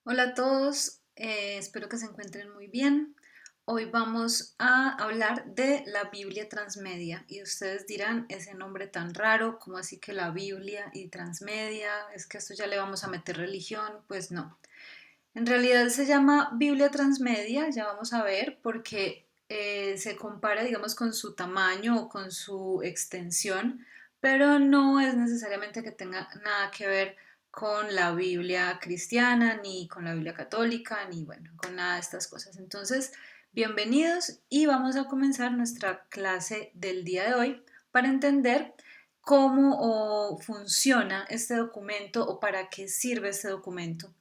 Hola a todos, espero que se encuentren muy bien. Hoy vamos a hablar de la Biblia Transmedia y ustedes dirán ese nombre tan raro, ¿cómo así que la Biblia y Transmedia? ¿Es que esto ya le vamos a meter religión? Pues no. En realidad se llama Biblia Transmedia, ya vamos a ver, porque se compara, digamos, con su tamaño o con su extensión, pero no es necesariamente que tenga nada que ver con la Biblia cristiana, ni con la Biblia católica, ni bueno, con nada de estas cosas. Entonces, bienvenidos y vamos a comenzar nuestra clase del día de hoy para entender cómo funciona este documento o para qué sirve este documento.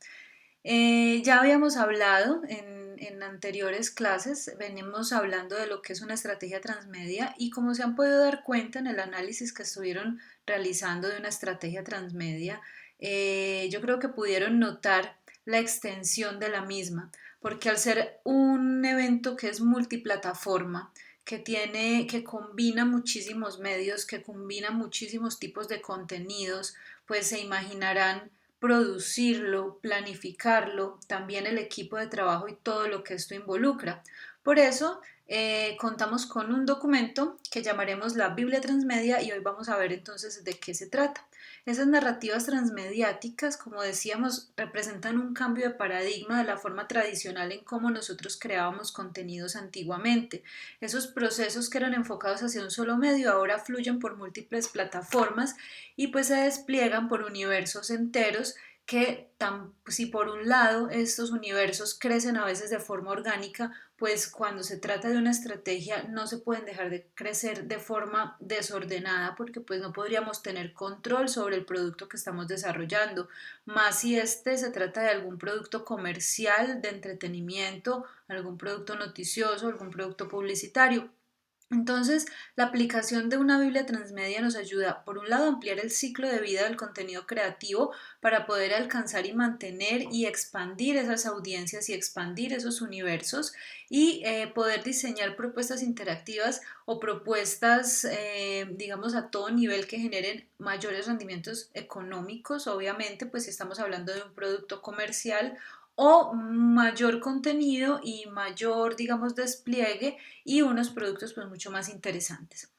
Ya habíamos hablado en anteriores clases, venimos hablando de lo que es una estrategia transmedia y como se han podido dar cuenta en el análisis que estuvieron realizando de una estrategia transmedia, yo creo que pudieron notar la extensión de la misma, porque al ser un evento que es multiplataforma, que combina muchísimos medios, que combina muchísimos tipos de contenidos, pues se imaginarán producirlo, planificarlo, también el equipo de trabajo y todo lo que esto involucra. Por eso contamos con un documento que llamaremos la Biblia Transmedia y hoy vamos a ver entonces de qué se trata. Esas narrativas transmediáticas, como decíamos, representan un cambio de paradigma de la forma tradicional en cómo nosotros creábamos contenidos antiguamente. Esos procesos que eran enfocados hacia un solo medio ahora fluyen por múltiples plataformas y pues se despliegan por universos enteros que si por un lado estos universos crecen a veces de forma orgánica, pues cuando se trata de una estrategia no se pueden dejar de crecer de forma desordenada porque pues no podríamos tener control sobre el producto que estamos desarrollando, más si este se trata de algún producto comercial, de entretenimiento, algún producto noticioso, algún producto publicitario. Entonces, la aplicación de una Biblia transmedia nos ayuda, por un lado, a ampliar el ciclo de vida del contenido creativo para poder alcanzar y mantener y expandir esas audiencias y expandir esos universos y poder diseñar propuestas interactivas o propuestas, digamos, a todo nivel que generen mayores rendimientos económicos, obviamente, pues si estamos hablando de un producto comercial o mayor contenido y mayor, digamos, despliegue y unos productos pues mucho más interesantes.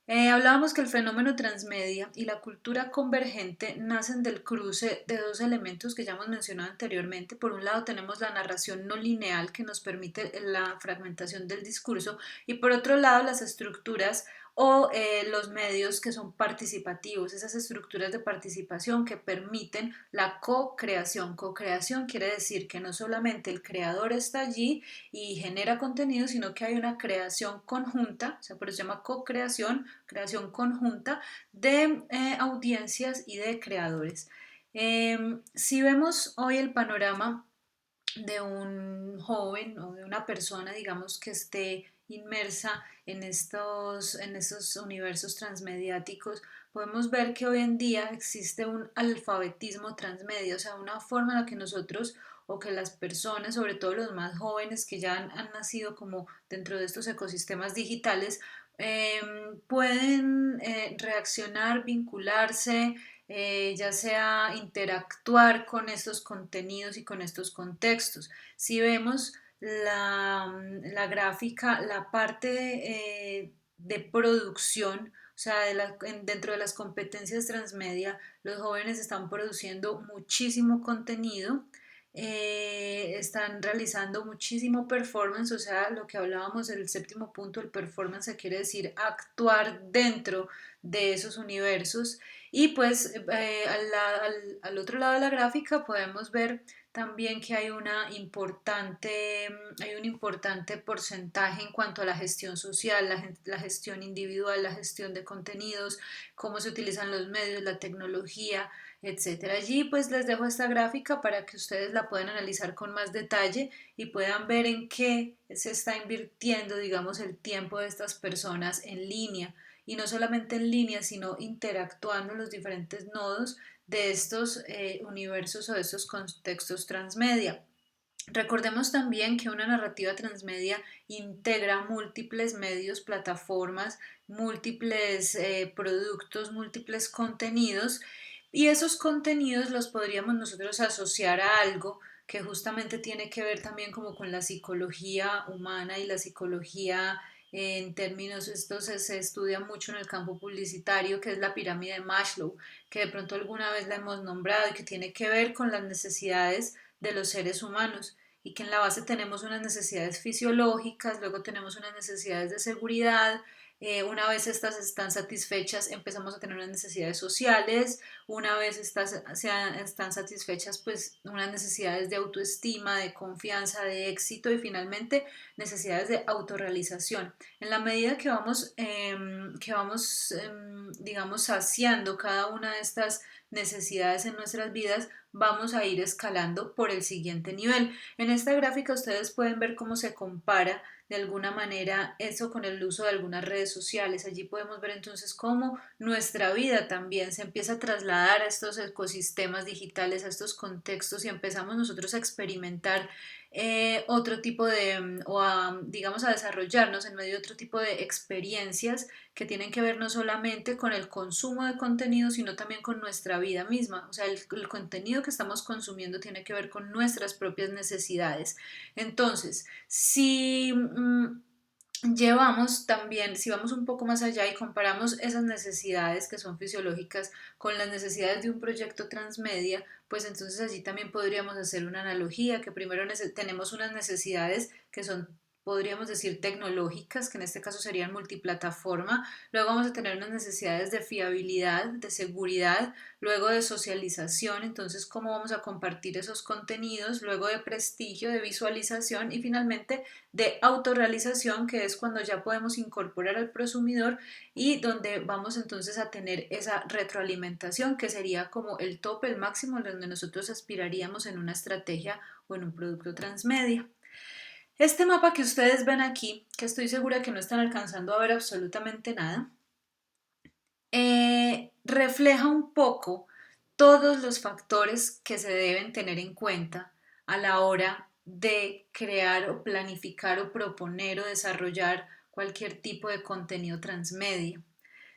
Hablábamos que el fenómeno transmedia y la cultura convergente nacen del cruce de dos elementos que ya hemos mencionado anteriormente. Por un lado tenemos la narración no lineal que nos permite la fragmentación del discurso y por otro lado las estructuras o los medios que son participativos, esas estructuras de participación que permiten la co-creación. Co-creación quiere decir que no solamente el creador está allí y genera contenido, sino que hay una creación conjunta, o sea, por eso se llama co-creación, creación conjunta de audiencias y de creadores. Si vemos hoy el panorama de un joven o de una persona, digamos, que esté inmersa en estos universos transmediáticos, podemos ver que hoy en día existe un alfabetismo transmedia, o sea, una forma en la que nosotros o que las personas, sobre todo los más jóvenes que ya han nacido como dentro de estos ecosistemas digitales, pueden reaccionar, vincularse, ya sea interactuar con estos contenidos y con estos contextos. Si vemos la gráfica, la parte de producción, o sea, dentro de las competencias transmedia, los jóvenes están produciendo muchísimo contenido, están realizando muchísimo performance, o sea, lo que hablábamos del séptimo punto, el performance quiere decir actuar dentro de esos universos y pues al otro lado de la gráfica podemos ver también que hay un importante porcentaje en cuanto a la gestión social, la gestión individual, la gestión de contenidos, cómo se utilizan los medios, la tecnología, etcétera. Allí pues les dejo esta gráfica para que ustedes la puedan analizar con más detalle y puedan ver en qué se está invirtiendo, digamos, el tiempo de estas personas en línea y no solamente en línea, sino interactuando en los diferentes nodos de estos universos o de estos contextos transmedia. Recordemos también que una narrativa transmedia integra múltiples medios, plataformas, múltiples productos, múltiples contenidos y esos contenidos los podríamos nosotros asociar a algo. que justamente tiene que ver también como con la psicología humana y la psicología en términos, se estudia mucho en el campo publicitario, que es la pirámide de Maslow, que de pronto alguna vez la hemos nombrado y que tiene que ver con las necesidades de los seres humanos y que en la base tenemos unas necesidades fisiológicas, luego tenemos unas necesidades de seguridad, una vez estas están satisfechas empezamos a tener unas necesidades sociales, una vez están satisfechas pues unas necesidades de autoestima, de confianza, de éxito y finalmente necesidades de autorrealización. En la medida que vamos digamos, saciando cada una de estas necesidades en nuestras vidas, vamos a ir escalando por el siguiente nivel. En esta gráfica ustedes pueden ver cómo se compara de alguna manera eso con el uso de algunas redes sociales. Allí podemos ver entonces cómo nuestra vida también se empieza a trasladar a estos ecosistemas digitales, a estos contextos y empezamos nosotros a experimentar otro tipo digamos, a desarrollarnos en medio de otro tipo de experiencias que tienen que ver no solamente con el consumo de contenido, sino también con nuestra vida misma. O sea, el contenido que estamos consumiendo tiene que ver con nuestras propias necesidades. Entonces, llevamos también, si vamos un poco más allá y comparamos esas necesidades que son fisiológicas con las necesidades de un proyecto transmedia, pues entonces allí también podríamos hacer una analogía, que primero tenemos unas necesidades que son, podríamos decir, tecnológicas, que en este caso serían multiplataforma, luego vamos a tener unas necesidades de fiabilidad, de seguridad, luego de socialización, entonces cómo vamos a compartir esos contenidos, luego de prestigio, de visualización y finalmente de autorrealización, que es cuando ya podemos incorporar al prosumidor y donde vamos entonces a tener esa retroalimentación que sería como el tope, el máximo, donde nosotros aspiraríamos en una estrategia o en un producto transmedia. Este mapa que ustedes ven aquí, que estoy segura que no están alcanzando a ver absolutamente nada, refleja un poco todos los factores que se deben tener en cuenta a la hora de crear o planificar o proponer o desarrollar cualquier tipo de contenido transmedia.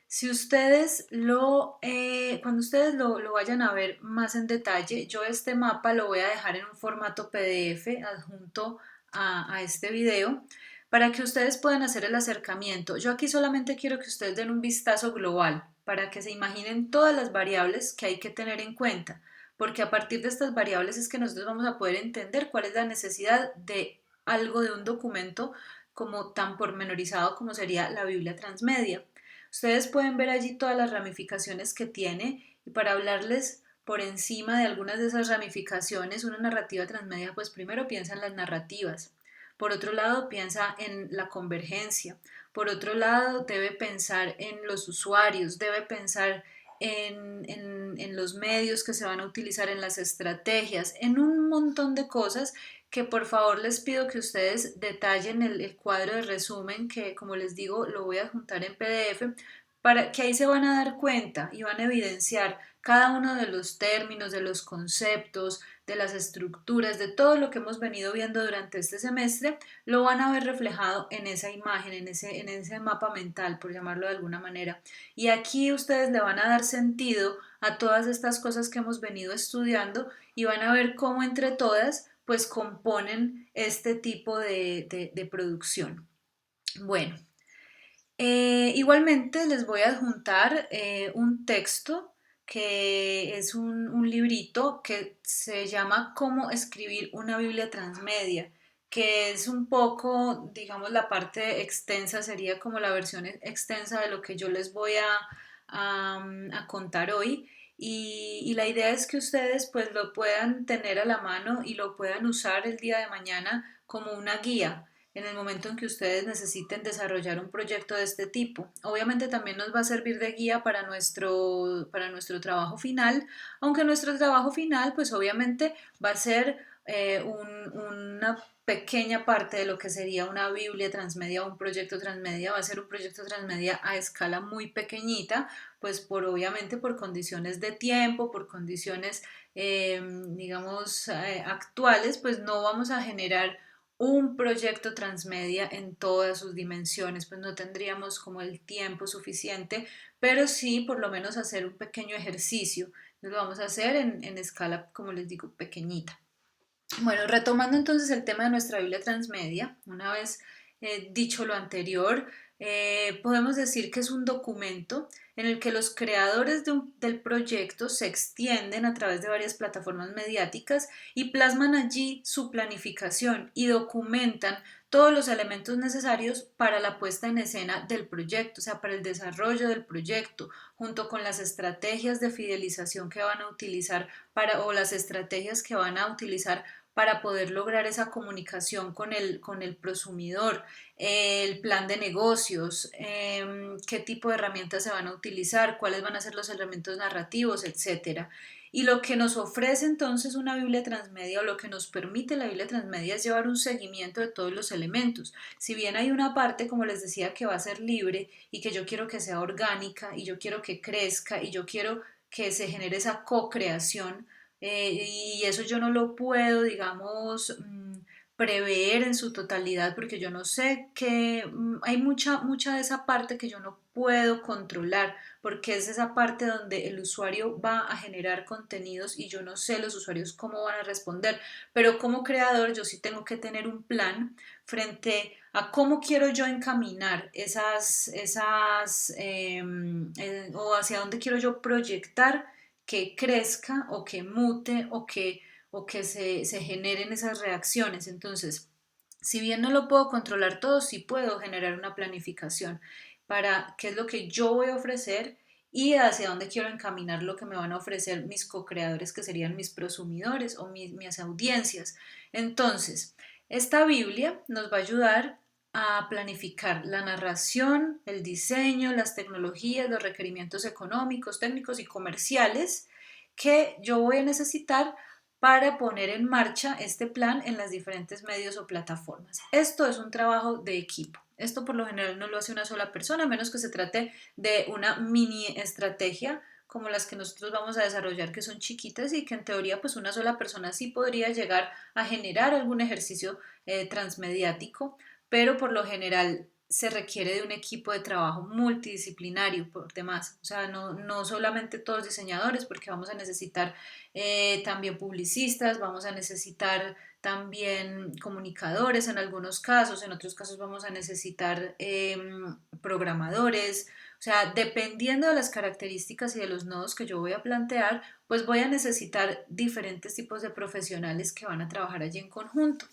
Si ustedes cuando ustedes lo vayan a ver más en detalle, yo este mapa lo voy a dejar en un formato PDF adjunto a este video para que ustedes puedan hacer el acercamiento. Yo aquí solamente quiero que ustedes den un vistazo global para que se imaginen todas las variables que hay que tener en cuenta, porque a partir de estas variables es que nosotros vamos a poder entender cuál es la necesidad de algo de un documento como tan pormenorizado como sería la Biblia Transmedia. Ustedes pueden ver allí todas las ramificaciones que tiene y para hablarles por encima de algunas de esas ramificaciones, una narrativa transmedia, pues primero piensa en las narrativas, por otro lado piensa en la convergencia, por otro lado debe pensar en los usuarios, debe pensar en los medios que se van a utilizar, en las estrategias, en un montón de cosas que por favor les pido que ustedes detallen el cuadro de resumen que como les digo lo voy a juntar en PDF para que ahí se van a dar cuenta y van a evidenciar cada uno de los términos, de los conceptos, de las estructuras, de todo lo que hemos venido viendo durante este semestre, lo van a ver reflejado en esa imagen, en ese mapa mental, por llamarlo de alguna manera. Y aquí ustedes le van a dar sentido a todas estas cosas que hemos venido estudiando y van a ver cómo entre todas pues componen este tipo de producción. Bueno, igualmente les voy a adjuntar un texto que es un librito que se llama Cómo escribir una Biblia transmedia, que es un poco, digamos, la parte extensa, sería como la versión extensa de lo que yo les voy a contar hoy. Y la idea es que ustedes pues lo puedan tener a la mano y lo puedan usar el día de mañana como una guía en el momento en que ustedes necesiten desarrollar un proyecto de este tipo. Obviamente también nos va a servir de guía para nuestro trabajo final, aunque nuestro trabajo final pues obviamente va a ser una pequeña parte de lo que sería una Biblia transmedia o un proyecto transmedia, va a ser un proyecto transmedia a escala muy pequeñita, pues obviamente por condiciones de tiempo, por condiciones digamos actuales, pues no vamos a generar un proyecto transmedia en todas sus dimensiones, pues no tendríamos como el tiempo suficiente, pero sí por lo menos hacer un pequeño ejercicio. Lo vamos a hacer en escala, como les digo, pequeñita. Bueno, retomando entonces el tema de nuestra Biblia Transmedia, una vez dicho lo anterior, podemos decir que es un documento en el que los creadores del proyecto se extienden a través de varias plataformas mediáticas y plasman allí su planificación y documentan todos los elementos necesarios para la puesta en escena del proyecto, o sea, para el desarrollo del proyecto, junto con las estrategias de fidelización que van a utilizar o las estrategias que van a utilizar para poder lograr esa comunicación con el prosumidor, el plan de negocios, qué tipo de herramientas se van a utilizar, cuáles van a ser los elementos narrativos, etcétera. Y lo que nos ofrece entonces una Biblia transmedia o lo que nos permite la Biblia transmedia es llevar un seguimiento de todos los elementos. Si bien hay una parte, como les decía, que va a ser libre y que yo quiero que sea orgánica y yo quiero que crezca y yo quiero que se genere esa co-creación, y eso yo no lo puedo, digamos, prever en su totalidad porque yo no sé que hay mucha de esa parte que yo no puedo controlar porque es esa parte donde el usuario va a generar contenidos y yo no sé los usuarios cómo van a responder, pero como creador yo sí tengo que tener un plan frente a cómo quiero yo encaminar o hacia dónde quiero yo proyectar que crezca o que mute o que se generen esas reacciones. Entonces, si bien no lo puedo controlar todo, sí puedo generar una planificación para qué es lo que yo voy a ofrecer y hacia dónde quiero encaminar lo que me van a ofrecer mis co-creadores, que serían mis prosumidores o mis audiencias. Entonces, esta Biblia nos va a ayudar a planificar la narración, el diseño, las tecnologías, los requerimientos económicos, técnicos y comerciales que yo voy a necesitar para poner en marcha este plan en las diferentes medios o plataformas. Esto es un trabajo de equipo. Esto por lo general no lo hace una sola persona, a menos que se trate de una mini estrategia como las que nosotros vamos a desarrollar, que son chiquitas y que en teoría pues una sola persona sí podría llegar a generar algún ejercicio transmediático, pero por lo general se requiere de un equipo de trabajo multidisciplinario por demás, o sea, no solamente todos diseñadores, porque vamos a necesitar también publicistas, vamos a necesitar también comunicadores en algunos casos, en otros casos vamos a necesitar programadores, o sea, dependiendo de las características y de los nodos que yo voy a plantear, pues voy a necesitar diferentes tipos de profesionales que van a trabajar allí en conjunto.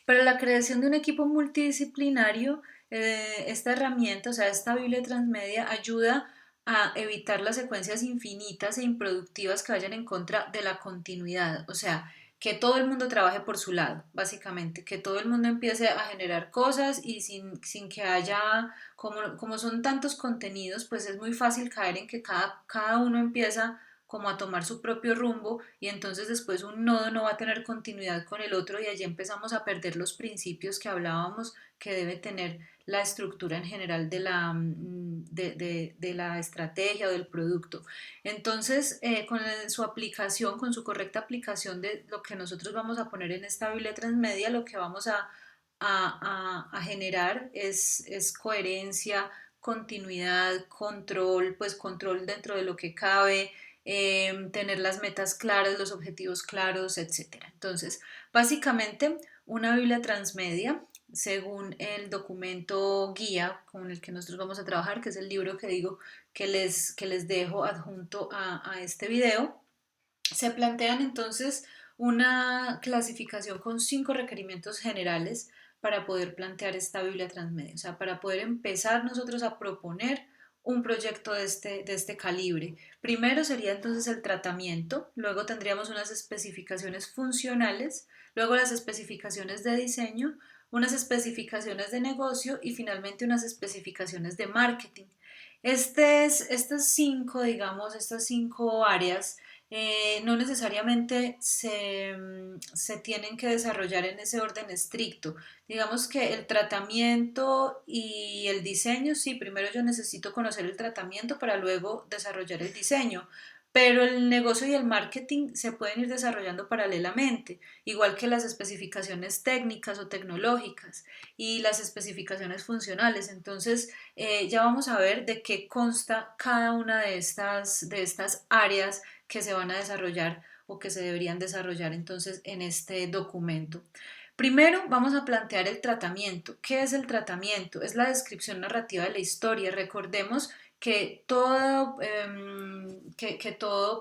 Para la creación de un equipo multidisciplinario, esta herramienta, o sea, esta Biblia transmedia ayuda a evitar las secuencias infinitas e improductivas que vayan en contra de la continuidad, o sea, que todo el mundo trabaje por su lado, básicamente, que todo el mundo empiece a generar cosas y sin que haya, como son tantos contenidos, pues es muy fácil caer en que cada uno empieza como a tomar su propio rumbo y entonces después un nodo no va a tener continuidad con el otro y allí empezamos a perder los principios que hablábamos que debe tener la estructura en general de la estrategia o del producto. Entonces, con su aplicación, con su correcta aplicación de lo que nosotros vamos a poner en esta Biblia Transmedia, lo que vamos a generar es coherencia, continuidad, control, pues control dentro de lo que cabe, tener las metas claras, los objetivos claros, etcétera. Entonces, básicamente, una Biblia transmedia, según el documento guía con el que nosotros vamos a trabajar, que es el libro que digo que les dejo adjunto a este video, se plantean entonces una clasificación con 5 requerimientos generales para poder plantear esta Biblia transmedia, o sea, para poder empezar nosotros a proponer un proyecto de este calibre. Primero sería entonces el tratamiento, luego tendríamos unas especificaciones funcionales, luego las especificaciones de diseño, unas especificaciones de negocio y finalmente unas especificaciones de marketing. Estas 5, digamos, estas 5 áreas no necesariamente se tienen que desarrollar en ese orden estricto. Digamos que el tratamiento y el diseño, sí, primero yo necesito conocer el tratamiento para luego desarrollar el diseño, pero el negocio y el marketing se pueden ir desarrollando paralelamente, igual que las especificaciones técnicas o tecnológicas y las especificaciones funcionales. Entonces, ya vamos a ver de qué consta cada una de estas áreas que se van a desarrollar o que se deberían desarrollar entonces en este documento. Primero vamos a plantear el tratamiento. ¿Qué es el tratamiento? Es la descripción narrativa de la historia. Recordemos que todo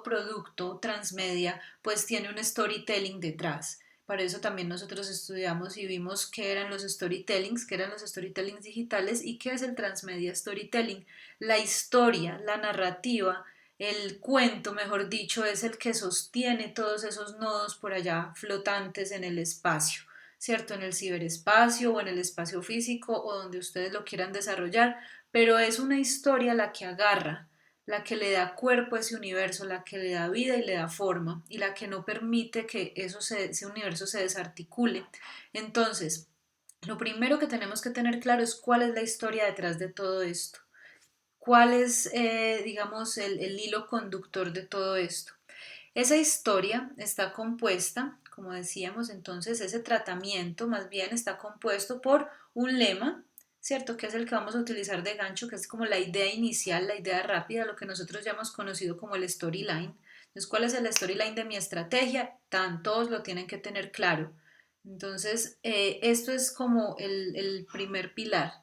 producto transmedia pues tiene un storytelling detrás. Para eso también nosotros estudiamos y vimos qué eran los storytellings, qué eran los storytellings digitales y qué es el transmedia storytelling. La historia, la narrativa, el cuento, mejor dicho, es el que sostiene todos esos nodos por allá flotantes en el espacio, ¿cierto? En el ciberespacio o en el espacio físico o donde ustedes lo quieran desarrollar, pero es una historia la que agarra, la que le da cuerpo a ese universo, la que le da vida y le da forma y la que no permite que ese universo se desarticule. Entonces, lo primero que tenemos que tener claro es cuál es la historia detrás de todo esto, cuál es, digamos, el hilo conductor de todo esto. Esa historia está compuesta, como decíamos entonces, ese tratamiento más bien está compuesto por un lema, ¿cierto? Que es el que vamos a utilizar de gancho, que es como la idea inicial, la idea rápida, lo que nosotros ya hemos conocido como el storyline. Entonces, ¿cuál es el storyline de mi estrategia? Todos lo tienen que tener claro. Entonces, esto es como el primer pilar.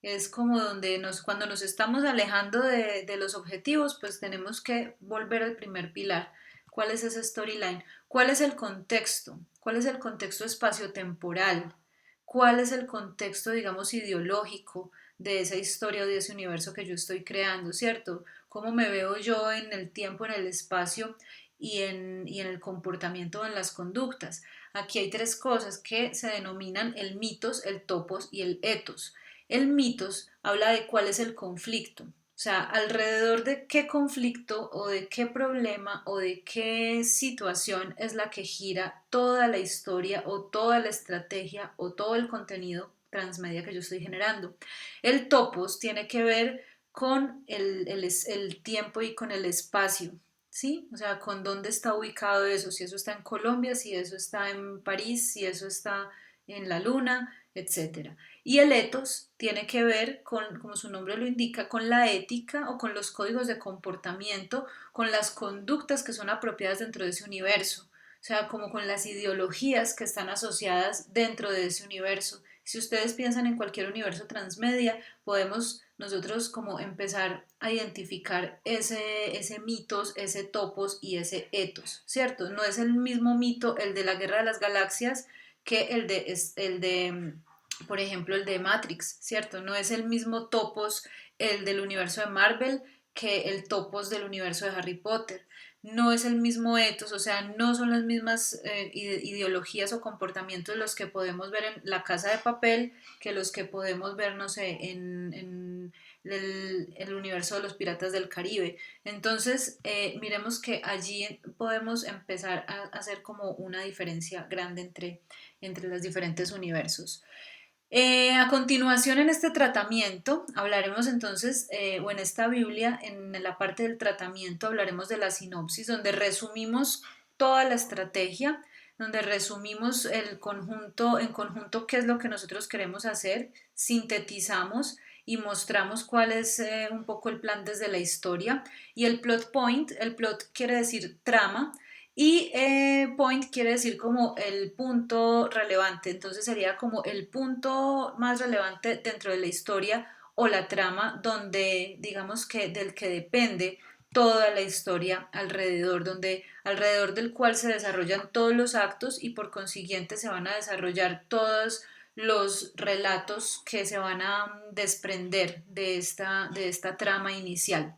Es como donde cuando nos estamos alejando de los objetivos, pues tenemos que volver al primer pilar. ¿Cuál es ese storyline? ¿Cuál es el contexto? ¿Cuál es el contexto espaciotemporal? ¿Cuál es el contexto, digamos, ideológico de esa historia o de ese universo que yo estoy creando, ¿cierto? ¿Cómo me veo yo en el tiempo, en el espacio y en el comportamiento o en las conductas? Aquí hay tres cosas que se denominan el mitos, el topos y el etos. El mitos habla de cuál es el conflicto, o sea, alrededor de qué conflicto o de qué problema o de qué situación es la que gira toda la historia o toda la estrategia o todo el contenido transmedia que yo estoy generando. El topos tiene que ver con el tiempo y con el espacio, ¿sí? O sea, con dónde está ubicado eso, si eso está en Colombia, si eso está en París, si eso está en la Luna, etcétera. Y el ethos tiene que ver con, como su nombre lo indica, con la ética o con los códigos de comportamiento, con las conductas que son apropiadas dentro de ese universo, o sea, como con las ideologías que están asociadas dentro de ese universo. Si ustedes piensan en cualquier universo transmedia, podemos nosotros como empezar a identificar ese mitos, ese topos y ese ethos, ¿cierto? No es el mismo mito el de la Guerra de las Galaxias que el de por ejemplo, el de Matrix, ¿cierto? No es el mismo topos el del universo de Marvel que el topos del universo de Harry Potter. No es el mismo ethos, o sea, no son las mismas ideologías o comportamientos los que podemos ver en La Casa de Papel que los que podemos ver, no sé, en el universo de los Piratas del Caribe. Entonces, miremos que allí podemos empezar a hacer como una diferencia grande entre los diferentes universos. A continuación, en este tratamiento, hablaremos entonces, o en esta Biblia, en la parte del tratamiento, hablaremos de la sinopsis, donde resumimos toda la estrategia, donde resumimos en conjunto qué es lo que nosotros queremos hacer, sintetizamos y mostramos cuál es un poco el plan desde la historia. Y el plot quiere decir trama, y point quiere decir como el punto relevante, entonces sería como el punto más relevante dentro de la historia o la trama donde digamos que del que depende toda la historia alrededor, donde alrededor del cual se desarrollan todos los actos y por consiguiente se van a desarrollar todos los relatos que se van a desprender de esta trama inicial.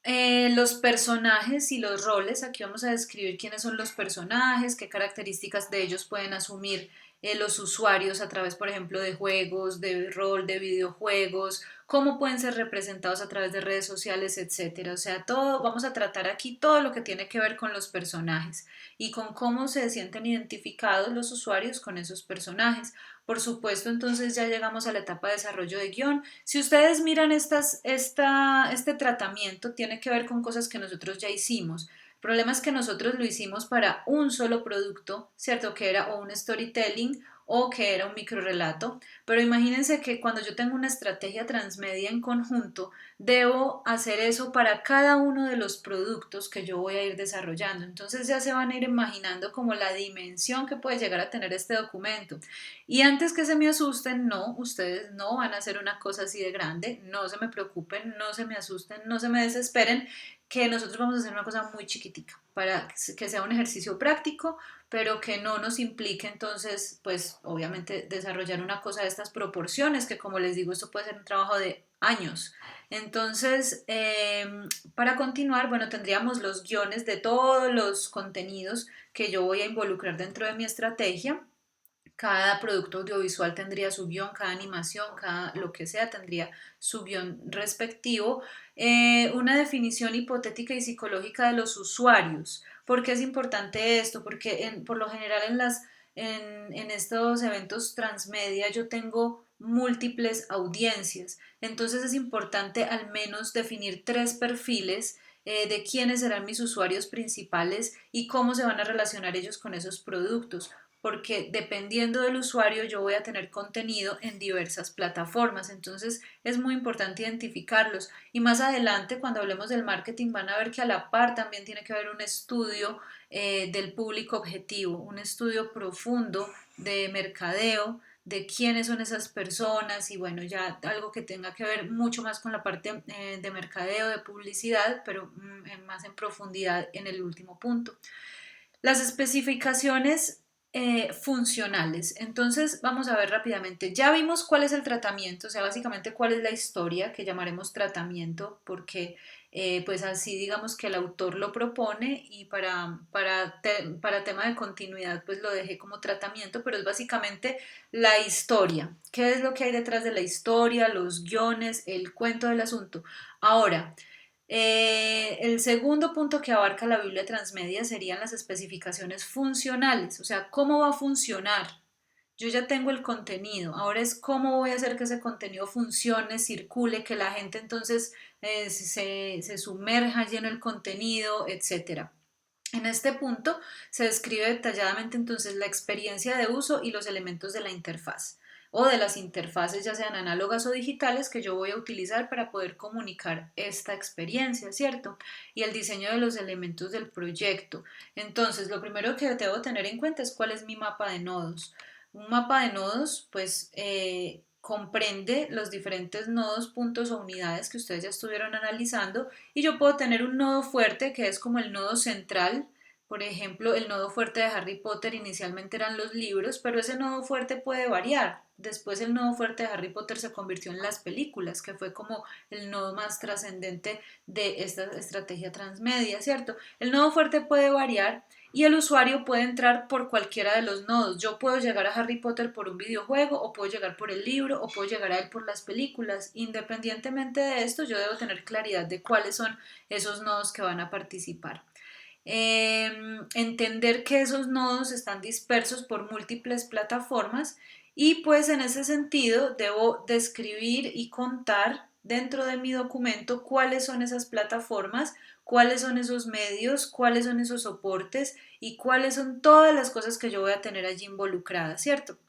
Los personajes y los roles, aquí vamos a describir quiénes son los personajes, qué características de ellos pueden asumir los usuarios a través, por ejemplo, de juegos, de rol, de videojuegos, cómo pueden ser representados a través de redes sociales, etcétera. O sea, todo, vamos a tratar aquí todo lo que tiene que ver con los personajes y con cómo se sienten identificados los usuarios con esos personajes. Por supuesto, entonces ya llegamos a la etapa de desarrollo de guión. Si ustedes miran este tratamiento, tiene que ver con cosas que nosotros ya hicimos. El problema es que nosotros lo hicimos para un solo producto, ¿cierto? Que era o un storytelling o que era un microrrelato, pero imagínense que cuando yo tengo una estrategia transmedia en conjunto, debo hacer eso para cada uno de los productos que yo voy a ir desarrollando. Entonces ya se van a ir imaginando como la dimensión que puede llegar a tener este documento. Y antes que se me asusten, no, ustedes no van a hacer una cosa así de grande, no se me preocupen, no se me asusten, no se me desesperen, que nosotros vamos a hacer una cosa muy chiquitica para que sea un ejercicio práctico, pero que no nos implique entonces, pues obviamente desarrollar una cosa de estas proporciones, que como les digo, esto puede ser un trabajo de años. Entonces, para continuar, bueno, tendríamos los guiones de todos los contenidos que yo voy a involucrar dentro de mi estrategia. Cada producto audiovisual tendría su guión, cada animación, cada lo que sea tendría su guión respectivo. Una definición hipotética y psicológica de los usuarios. ¿Por qué es importante esto? Porque por lo general en estos eventos transmedia yo tengo múltiples audiencias. Entonces es importante al menos definir tres perfiles de quiénes serán mis usuarios principales y cómo se van a relacionar ellos con esos productos, porque dependiendo del usuario yo voy a tener contenido en diversas plataformas, entonces es muy importante identificarlos y más adelante cuando hablemos del marketing van a ver que a la par también tiene que haber un estudio del público objetivo, un estudio profundo de mercadeo, de quiénes son esas personas y bueno, ya algo que tenga que ver mucho más con la parte de mercadeo, de publicidad, pero más en profundidad en el último punto. Las especificaciones funcionales. Entonces, vamos a ver rápidamente. Ya vimos cuál es el tratamiento, o sea, básicamente cuál es la historia que llamaremos tratamiento, porque pues así digamos que el autor lo propone y para tema de continuidad pues lo dejé como tratamiento, pero es básicamente la historia. ¿Qué es lo que hay detrás de la historia, los guiones, el cuento del asunto? Ahora, el segundo punto que abarca la Biblia Transmedia serían las especificaciones funcionales, o sea, cómo va a funcionar. Yo ya tengo el contenido, ahora es cómo voy a hacer que ese contenido funcione, circule, que la gente entonces se sumerja lleno el contenido, etcétera. En este punto se describe detalladamente entonces la experiencia de uso y los elementos de la interfaz o de las interfaces, ya sean análogas o digitales, que yo voy a utilizar para poder comunicar esta experiencia, ¿cierto? Y el diseño de los elementos del proyecto. Entonces, lo primero que debo tener en cuenta es cuál es mi mapa de nodos. Un mapa de nodos, pues, comprende los diferentes nodos, puntos o unidades que ustedes ya estuvieron analizando y yo puedo tener un nodo fuerte que es como el nodo central. Por ejemplo, el nodo fuerte de Harry Potter inicialmente eran los libros, pero ese nodo fuerte puede variar. Después el nodo fuerte de Harry Potter se convirtió en las películas, que fue como el nodo más trascendente de esta estrategia transmedia, ¿cierto? El nodo fuerte puede variar y el usuario puede entrar por cualquiera de los nodos. Yo puedo llegar a Harry Potter por un videojuego, o puedo llegar por el libro, o puedo llegar a él por las películas. Independientemente de esto, yo debo tener claridad de cuáles son esos nodos que van a participar. Entender que esos nodos están dispersos por múltiples plataformas y pues en ese sentido debo describir y contar dentro de mi documento cuáles son esas plataformas, cuáles son esos medios, cuáles son esos soportes y cuáles son todas las cosas que yo voy a tener allí involucradas, ¿cierto?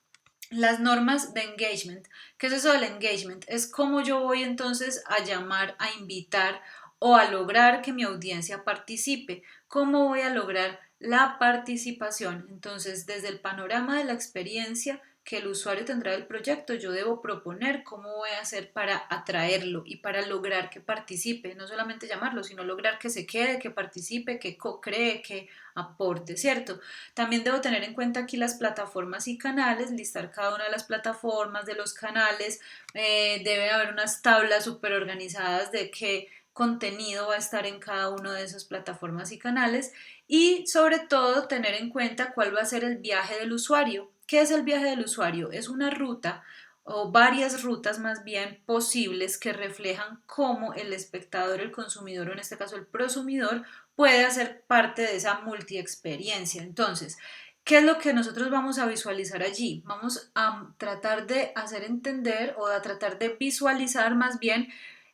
Las normas de engagement. ¿Qué es eso del engagement? Es cómo yo voy entonces a llamar, a invitar o a lograr que mi audiencia participe. ¿Cómo voy a lograr la participación? Entonces, desde el panorama de la experiencia que el usuario tendrá del proyecto, yo debo proponer cómo voy a hacer para atraerlo y para lograr que participe, no solamente llamarlo, sino lograr que se quede, que participe, que co-cree, que aporte, ¿cierto? También debo tener en cuenta aquí las plataformas y canales, listar cada una de las plataformas, de los canales, debe haber unas tablas súper organizadas de qué contenido va a estar en cada una de esas plataformas y canales y sobre todo tener en cuenta cuál va a ser el viaje del usuario. ¿Qué es el viaje del usuario? Es una ruta o varias rutas más bien posibles que reflejan cómo el espectador, el consumidor o en este caso el prosumidor puede hacer parte de esa multi-experiencia. Entonces, ¿qué es lo que nosotros vamos a visualizar allí? Vamos a tratar de hacer entender o a tratar de visualizar más bien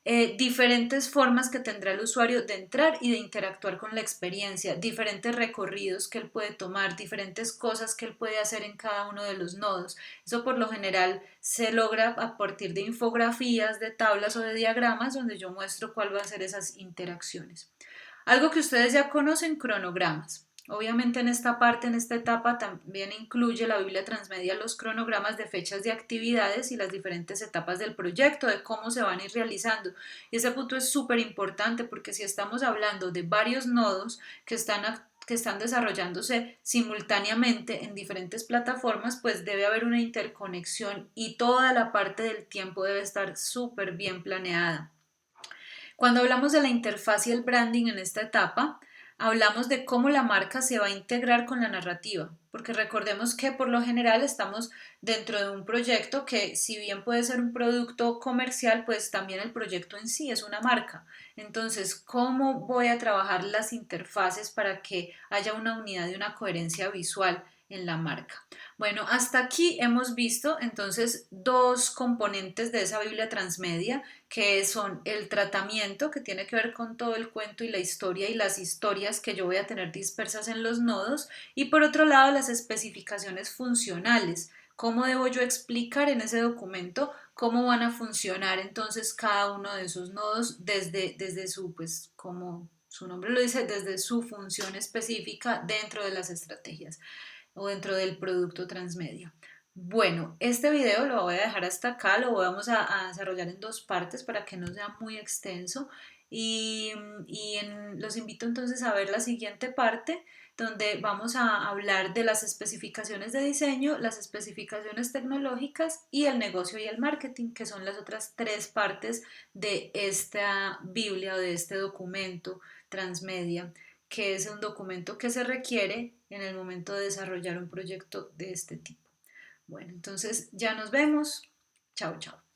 diferentes formas que tendrá el usuario de entrar y de interactuar con la experiencia, diferentes recorridos que él puede tomar, diferentes cosas que él puede hacer en cada uno de los nodos. Eso por lo general se logra a partir de infografías, de tablas o de diagramas donde yo muestro cuál va a ser esas interacciones. Algo que ustedes ya conocen, cronogramas. Obviamente en esta parte, en esta etapa, también incluye la Biblia Transmedia los cronogramas de fechas de actividades y las diferentes etapas del proyecto, de cómo se van a ir realizando. Y ese punto es súper importante porque si estamos hablando de varios nodos que están desarrollándose simultáneamente en diferentes plataformas, pues debe haber una interconexión y toda la parte del tiempo debe estar súper bien planeada. Cuando hablamos de la interfaz y el branding en esta etapa, hablamos de cómo la marca se va a integrar con la narrativa, porque recordemos que por lo general estamos dentro de un proyecto que si bien puede ser un producto comercial, pues también el proyecto en sí es una marca. Entonces, ¿cómo voy a trabajar las interfaces para que haya una unidad y una coherencia visual en la marca? Bueno, hasta aquí hemos visto entonces dos componentes de esa Biblia transmedia que son el tratamiento, que tiene que ver con todo el cuento y la historia y las historias que yo voy a tener dispersas en los nodos, y por otro lado las especificaciones funcionales, cómo debo yo explicar en ese documento cómo van a funcionar entonces cada uno de esos nodos desde su, pues como su nombre lo dice, desde su función específica dentro de las estrategias o dentro del producto transmedia. Bueno, este video lo voy a dejar hasta acá, lo vamos a desarrollar en dos partes para que no sea muy extenso y, los invito entonces a ver la siguiente parte donde vamos a hablar de las especificaciones de diseño, las especificaciones tecnológicas y el negocio y el marketing, que son las otras tres partes de esta Biblia o de este documento transmedia, que es un documento que se requiere en el momento de desarrollar un proyecto de este tipo. Bueno, entonces ya nos vemos. Chao, chao.